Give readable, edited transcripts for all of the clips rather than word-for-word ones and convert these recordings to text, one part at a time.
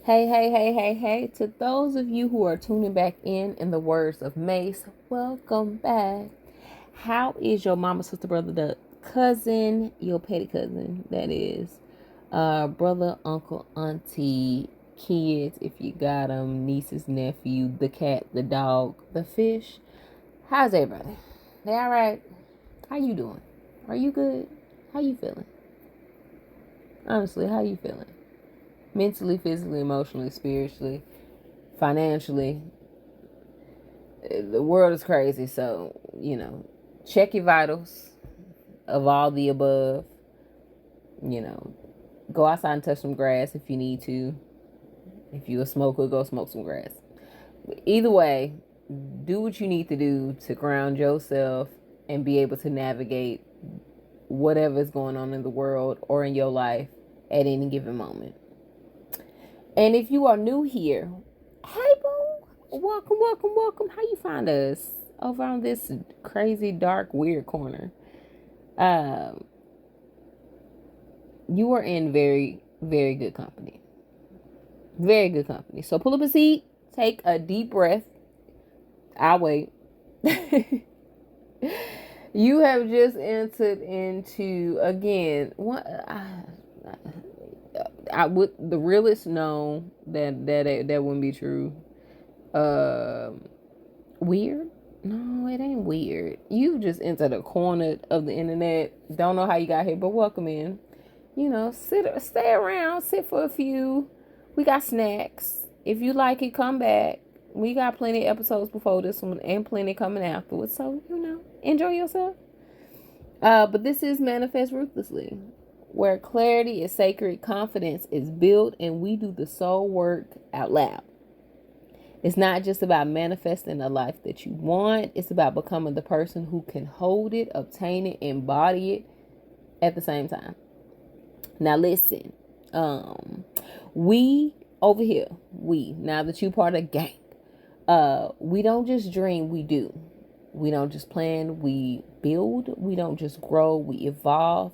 Hey. To those of you who are tuning back in the words of Mace, welcome back. How is your mama, sister, brother, the cousin, your petty cousin, that is, brother, uncle, auntie, kids, if you got them, nieces, nephew, the cat, the dog, the fish? How's everybody? They all right? How you doing? Are you good? How you feeling? Honestly, how you feeling? Mentally, physically, emotionally, spiritually, financially. The world is crazy, so check your vitals of all the above. Go outside and touch some grass if you need to. If you're a smoker, go smoke some grass. But either way, do what you need to do to ground yourself and be able to navigate whatever is going on in the world or in your life at any given moment. And if you are new here, hey boo, welcome. How you find us over on this crazy, dark, weird corner? You are in very, very good company. Very good company. So pull up a seat, take a deep breath. I'll wait. You have just entered into, again, what I would the realest know that wouldn't be true. Weird? No, it ain't weird. You just entered a corner of the internet. Don't know how you got here, but welcome in. Stay around, sit for a few. We got snacks. If you like it, come back. We got plenty of episodes before this one and plenty coming afterwards. So, enjoy yourself. But this is Manifest Ruthlessly, where clarity is sacred, confidence is built, and we do the soul work out loud. It's not just about manifesting a life that you want. It's about becoming the person who can hold it, obtain it, embody it at the same time. Now listen, we over here, now that you part of gang, we don't just dream, we do. We don't just plan, we build. We don't just grow, we evolve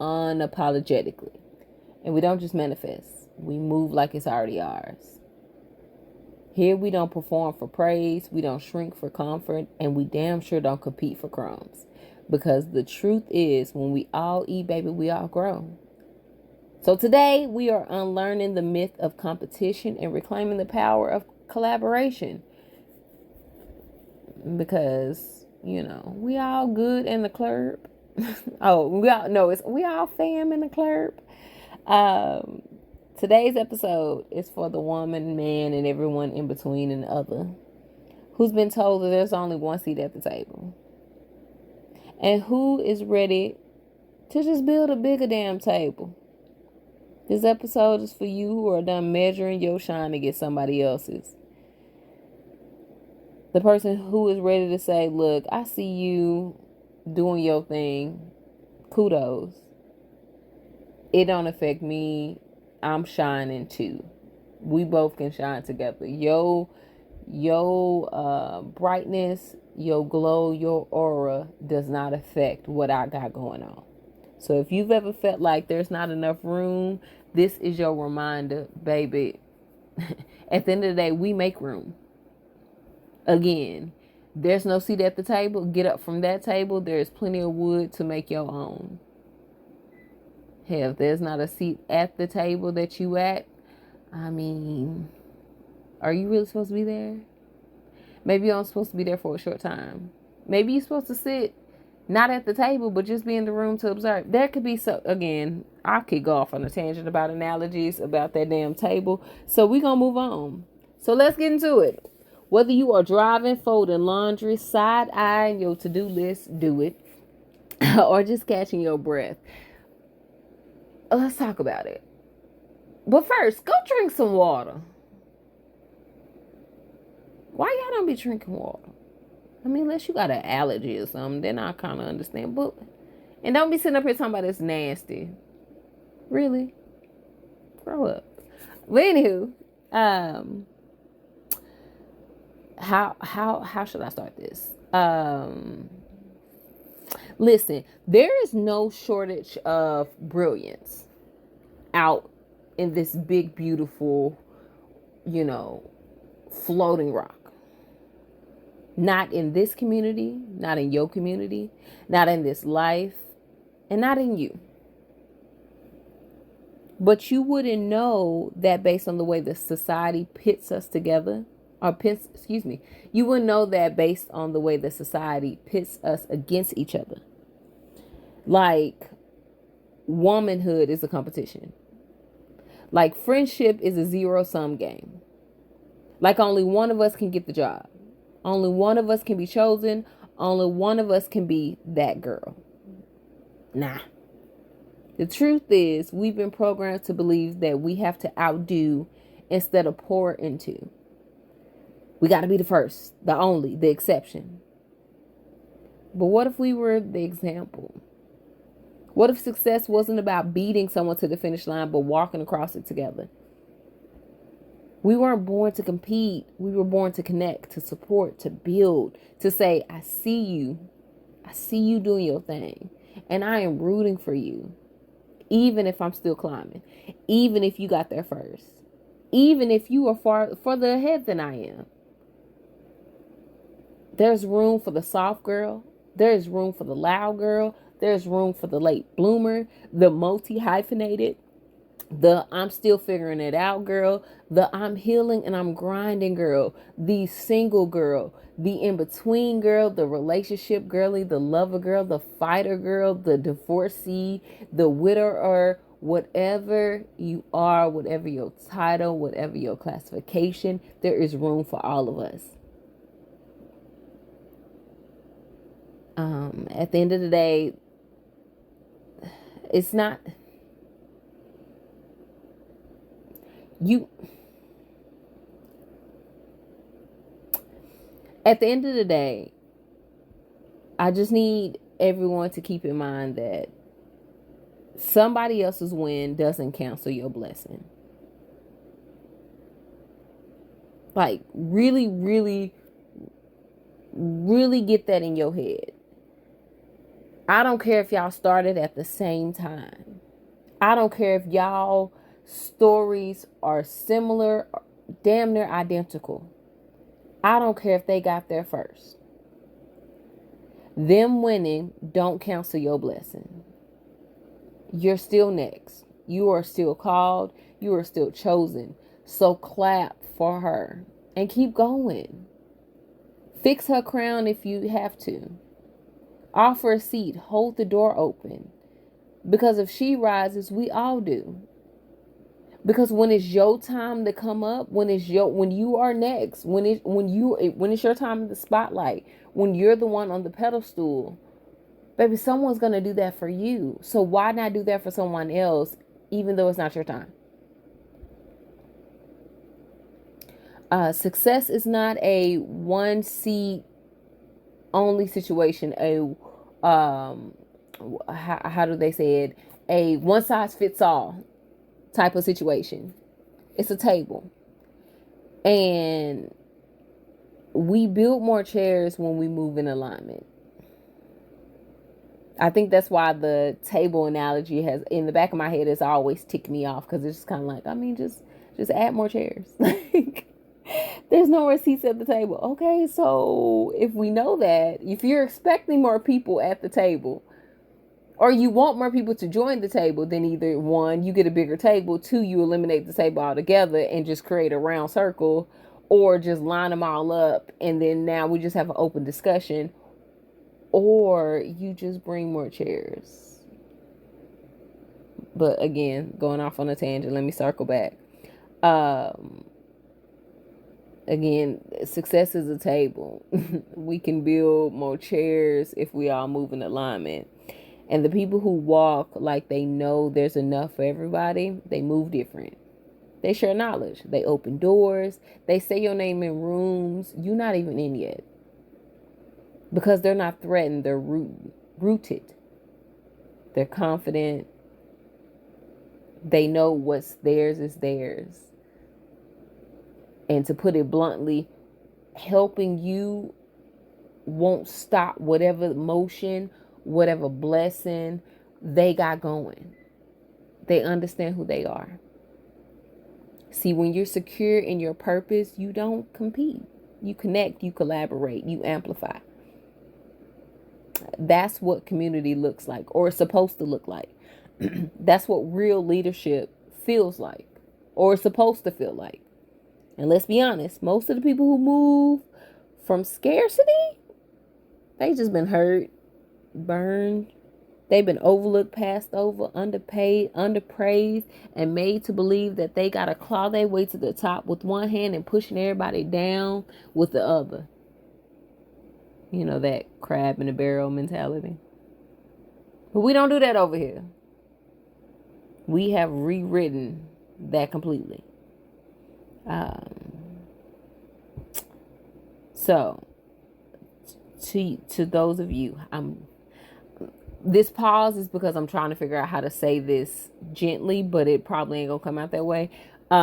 unapologetically. And we don't just manifest, we move like it's already ours. Here we don't perform for praise, we don't shrink for comfort, and we damn sure don't compete for crumbs. Because the truth is, when we all eat, baby, we all grow. So today we are unlearning the myth of competition and reclaiming the power of collaboration. Because, we all good in the club. we all fam in the club. Today's episode is for the woman, man, and everyone in between and other who's been told that there's only one seat at the table. And who is ready to just build a bigger damn table. This episode is for you who are done measuring your shine to get somebody else's. The person who is ready to say, look, I see you doing your thing. Kudos. It don't affect me. I'm shining too. We both can shine together. Your brightness, your glow, your aura does not affect what I got going on. So if you've ever felt like there's not enough room, this is your reminder, baby. At the end of the day, we make room. Again, there's no seat at the table. Get up from that table. There's plenty of wood to make your own. Hell, if there's not a seat at the table that you at, are you really supposed to be there? Maybe you're only supposed to be there for a short time. Maybe you're supposed to sit not at the table, but just be in the room to observe. There could be again, I could go off on a tangent about analogies about that damn table. So we're going to move on. So let's get into it. Whether you are driving, folding laundry, side-eyeing your to-do list, do it. Or just catching your breath. Let's talk about it. But first, go drink some water. Why y'all don't be drinking water? Unless you got an allergy or something, then I kind of understand. And don't be sitting up here talking about it's nasty. Really? Grow up. But anywho, how should I start this? Listen, there is no shortage of brilliance out in this big, beautiful floating rock. Not in this community, not in your community, not in this life, and not in you. But you wouldn't know that based on the way the society pits us together, you wouldn't know that based on the way the society pits us against each other. Like, womanhood is a competition. Like, friendship is a zero-sum game. Like, only one of us can get the job. Only one of us can be chosen. Only one of us can be that girl. Nah. The truth is, we've been programmed to believe that we have to outdo instead of pour into. We got to be the first, the only, the exception. But what if we were the example? What if success wasn't about beating someone to the finish line, but walking across it together? We weren't born to compete. We were born to connect, to support, to build, to say, I see you. I see you doing your thing. And I am rooting for you. Even if I'm still climbing. Even if you got there first. Even if you are further ahead than I am. There's room for the soft girl. There's room for the loud girl. There's room for the late bloomer. The multi-hyphenated. The I'm still figuring it out girl. The I'm healing and I'm grinding girl. The single girl. The in-between girl. The relationship girly. The lover girl. The fighter girl. The divorcee. The widower. Whatever you are. Whatever your title. Whatever your classification. There is room for all of us. At the end of the day, it's not... At the end of the day, I just need everyone to keep in mind that somebody else's win doesn't cancel your blessing. Like, really, really, really get that in your head. I don't care if y'all started at the same time. I don't care if y'all stories are similar, damn near identical. I don't care if they got there first. Them winning don't cancel your blessing. You're still next. You are still called. You are still chosen. So clap for her and keep going. Fix her crown if you have to. Offer a seat. Hold the door open. Because if she rises, we all do. Because when it's your time to come up, when you are next, when it's your time in the spotlight, when you're the one on the pedestal, baby, someone's gonna do that for you. So why not do that for someone else, even though it's not your time? Success is not a one seat only situation. How do they say it? A one size fits all type of situation. It's a table. And we build more chairs when we move in alignment. I think that's why the table analogy has, in the back of my head, has always ticked me off, because it's just kind of like, I mean, just add more chairs. Like, there's no more seats at the table. Okay, so if we know that, if you're expecting more people at the table, or you want more people to join the table, then either one, you get a bigger table, two, you eliminate the table altogether and just create a round circle, or just line them all up and then now we just have an open discussion, or you just bring more chairs. But again, going off on a tangent, let me circle back. Again, success is a table. We can build more chairs if we all move in alignment. And the people who walk like they know there's enough for everybody, they move different. They share knowledge. They open doors. They say your name in rooms you're not even in yet. Because they're not threatened. They're rooted. They're confident. They know what's theirs is theirs. And to put it bluntly, helping you won't stop whatever motion, whatever blessing they got going. They understand who they are. See, when you're secure in your purpose, you don't compete. You connect, you collaborate, you amplify. That's what community looks like, or is supposed to look like. That's what real leadership feels like, or is supposed to feel like. And let's be honest, most of the people who move from scarcity, they just been hurt, burned. They've been overlooked, passed over, underpaid, underpraised, and made to believe that they got to claw their way to the top with one hand and pushing everybody down with the other. You know, that crab in the barrel mentality. But we don't do that over here. We have rewritten that completely. So, to those of you, this pause is because I'm trying to figure out how to say this gently, but it probably ain't gonna come out that way. So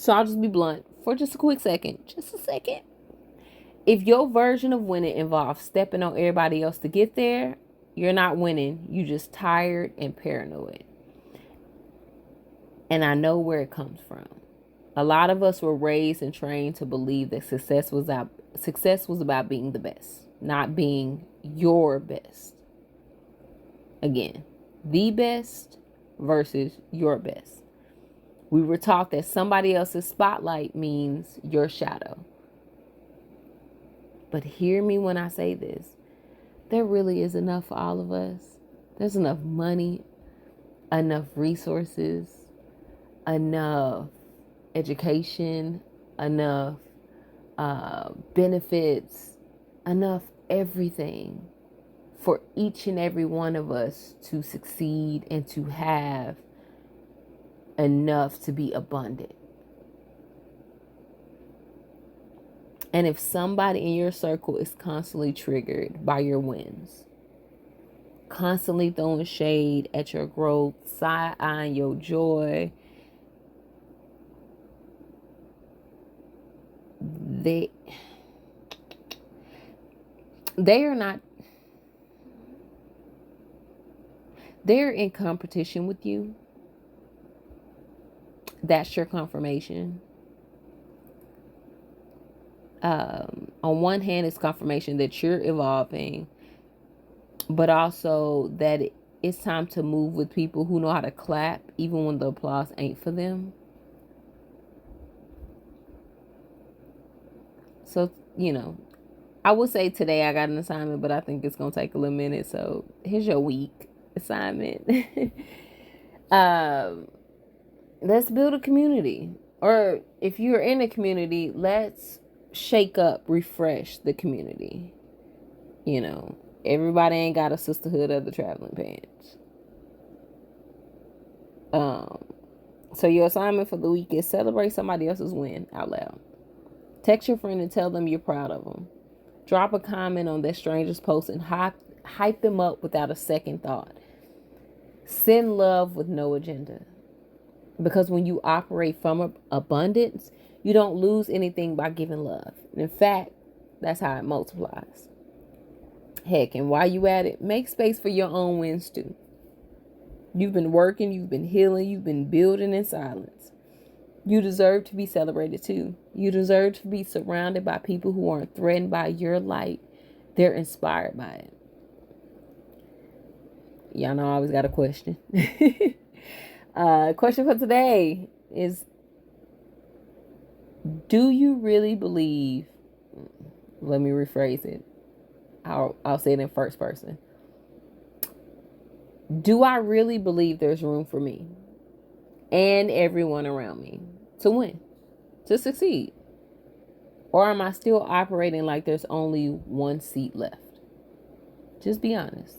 I'll just be blunt for just a quick second. Just a second. If your version of winning involves stepping on everybody else to get there, you're not winning. You just tired and paranoid. And I know where it comes from. A lot of us were raised and trained to believe that success was about being the best, not being your best. Again, the best versus your best. We were taught that somebody else's spotlight means your shadow. But hear me when I say this. There really is enough for all of us. There's enough money, enough resources, enough education, enough benefits, enough everything for each and every one of us to succeed and to have enough to be abundant. And if somebody in your circle is constantly triggered by your wins, constantly throwing shade at your growth, side-eyeing your joy, they are not, they're in competition with you. That's your confirmation. On one hand, it's confirmation that you're evolving, but also that it's time to move with people who know how to clap even when the applause ain't for them. So, I would say today I got an assignment, but I think it's going to take a little minute. So here's your week assignment. Let's build a community. Or if you're in a community, let's shake up, refresh the community. Everybody ain't got a sisterhood of the traveling pants. So your assignment for the week is celebrate somebody else's win out loud. Text your friend and tell them you're proud of them. Drop a comment on that stranger's post and hype them up without a second thought. Send love with no agenda. Because when you operate from abundance, you don't lose anything by giving love. In fact, that's how it multiplies. Heck, and while you at it, make space for your own wins too. You've been working, you've been healing, you've been building in silence. You deserve to be celebrated too. You deserve to be surrounded by people who aren't threatened by your light. They're inspired by it. Y'all know I always got a question. Question for today is, do you really believe, let me rephrase it. I'll say it in first person. Do I really believe there's room for me and everyone around me to win, to succeed? Or am I still operating like there's only one seat left? Just be honest.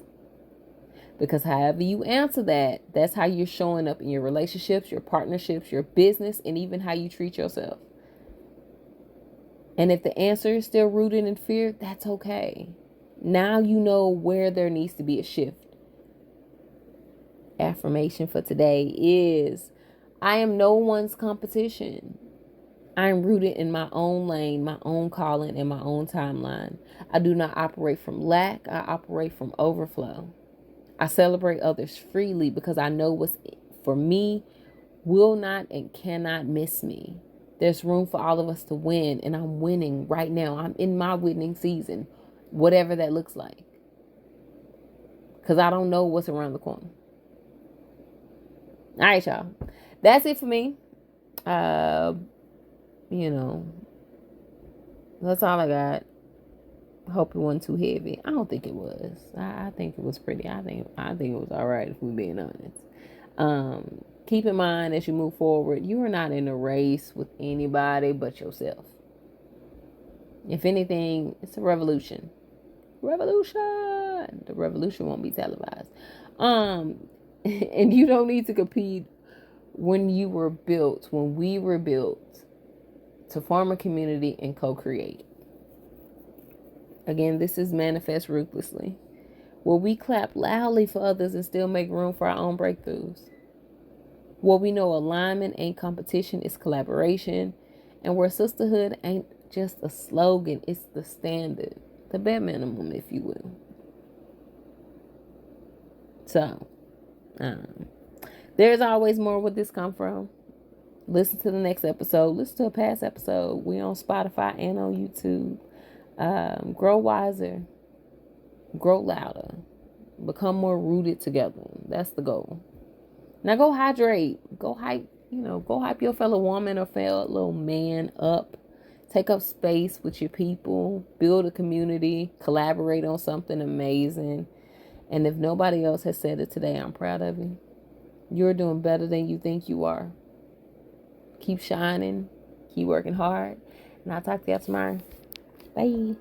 Because however you answer that, that's how you're showing up in your relationships, your partnerships, your business, and even how you treat yourself. And if the answer is still rooted in fear, that's okay. Now you know where there needs to be a shift. Affirmation for today is, I am no one's competition. I am rooted in my own lane, my own calling, and my own timeline. I do not operate from lack. I operate from overflow. I celebrate others freely because I know what's for me will not and cannot miss me. There's room for all of us to win, and I'm winning right now. I'm in my winning season, whatever that looks like, because I don't know what's around the corner. All right, y'all. That's it for me. You know, that's all I got. Hope it wasn't too heavy. I don't think it was. I think it was pretty. I think it was all right, if we're being honest. Keep in mind as you move forward, you are not in a race with anybody but yourself. If anything, it's a revolution. Revolution. The revolution won't be televised. And you don't need to compete. When we were built to form a community and co-create. Again, this is Manifest Ruthlessly, where we clap loudly for others and still make room for our own breakthroughs. Where we know alignment ain't competition, it's collaboration. And where sisterhood ain't just a slogan, it's the standard, the bare minimum, if you will. So, there's always more where this come from. Listen to the next episode. Listen to a past episode. We on Spotify and on YouTube. Grow wiser. Grow louder. Become more rooted together. That's the goal. Now go hydrate. Go hype your fellow woman or fellow man up. Take up space with your people. Build a community. Collaborate on something amazing. And if nobody else has said it today, I'm proud of you. You're doing better than you think you are. Keep shining. Keep working hard. And I'll talk to you tomorrow. Bye.